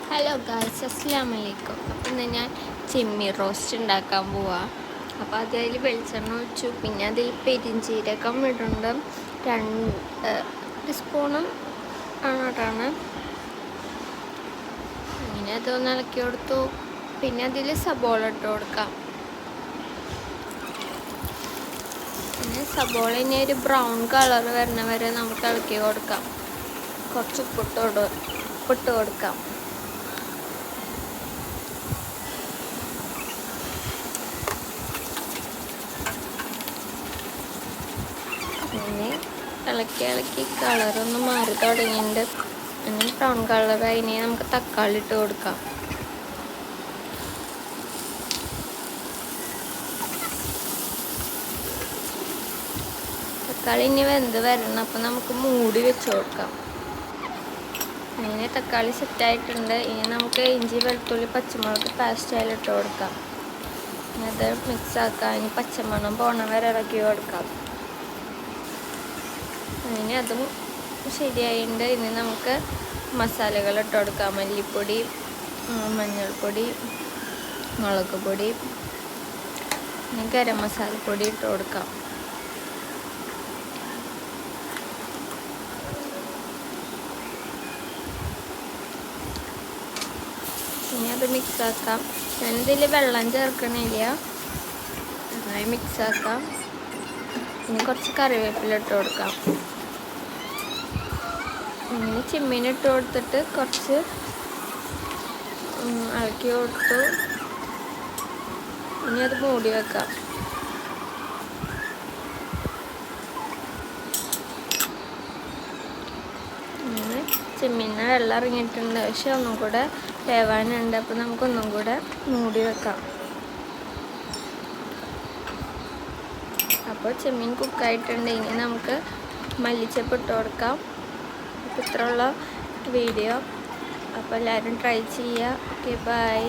Hello guys, അസ്സലാമു അലൈക്കും. അപ്പം ഇന്ന് ഞാൻ ചെമ്മീൻ റോസ്റ്റ് ഉണ്ടാക്കാൻ പോവാം. അപ്പോൾ അതിൽ വെളിച്ചെണ്ണ ഒഴിച്ചു, പിന്നെ അതിൽ പെരിഞ്ചീരകം ഇടുന്നുണ്ട്. 2 സ്പൂണ് ആണ്. അങ്ങനെ അതൊന്ന് ഇളക്കി കൊടുത്തു. പിന്നെ അതിൽ സബോള ഇട്ട് കൊടുക്കാം. പിന്നെ സബോള ഇനി ഒരു ബ്രൗൺ കളർ വരുന്ന വരെ നമുക്ക് ഇളക്കി കൊടുക്കാം. കുറച്ച് ഉപ്പിട്ട് കൊടുക്കാം. പിന്നെ ഇളക്കി കളറൊന്ന് മാറി തുടങ്ങിയിട്ടുണ്ട്. ഇനി ബ്രൗൺ കളറായി. ഇനി നമുക്ക് തക്കാളി ഇട്ട് കൊടുക്കാം. തക്കാളി ഇനി വെന്ത് വരണം. അപ്പം നമുക്ക് മൂടി വെച്ച് കൊടുക്കാം. അങ്ങനെ തക്കാളി സെറ്റായിട്ടുണ്ട്. ഇനി നമുക്ക് ഇഞ്ചി വെളുത്തുള്ളി പച്ചമുളക് പേസ്റ്റ് അതിലിട്ട് കൊടുക്കാം. അത് മിക്സാക്കാം. ഇനി പച്ചമണം പോണ വരെ ഇളക്കി കൊടുക്കാം. അങ്ങനെ അതും ശരിയായിട്ടുണ്ട്. ഇനി നമുക്ക് മസാലകൾ ഇട്ട് കൊടുക്കാം. മല്ലിപ്പൊടി, മഞ്ഞൾപ്പൊടി, മുളക് പൊടി, ഇനി ഗരം മസാലപ്പൊടി ഇട്ട് കൊടുക്കാം. ഇനി അത് മിക്സാക്കാം. ഞാനിതിൽ വെള്ളം ചേർക്കണില്ല. നന്നായി മിക്സാക്കാം. ഇനി കുറച്ച് കറിവേപ്പില ഇട്ട് കൊടുക്കാം. ഇങ്ങനെ ചെമ്മീൻ ഇട്ട് കൊടുത്തിട്ട് കുറച്ച് ഇളക്കി കൊടുത്തു. ഇനി അത് മൂടി വെക്കാം. ഇങ്ങനെ ചെമ്മീനെ വെള്ളം ഇറങ്ങിയിട്ടുണ്ട്. പക്ഷെ ഒന്നും കൂടെ വേവാനുണ്ട്. അപ്പോൾ നമുക്കൊന്നും കൂടെ മൂടി വെക്കാം. അപ്പോൾ ചെമ്മീൻ കുക്കായിട്ടുണ്ട്. ഇനി നമുക്ക് മല്ലിച്ചപ്പ് ഇട്ട് കൊടുക്കാം. അപ്പോൾ ഇത്രയുള്ള വീഡിയോ. അപ്പോൾ എല്ലാവരും ട്രൈ ചെയ്യുക. Okay, by.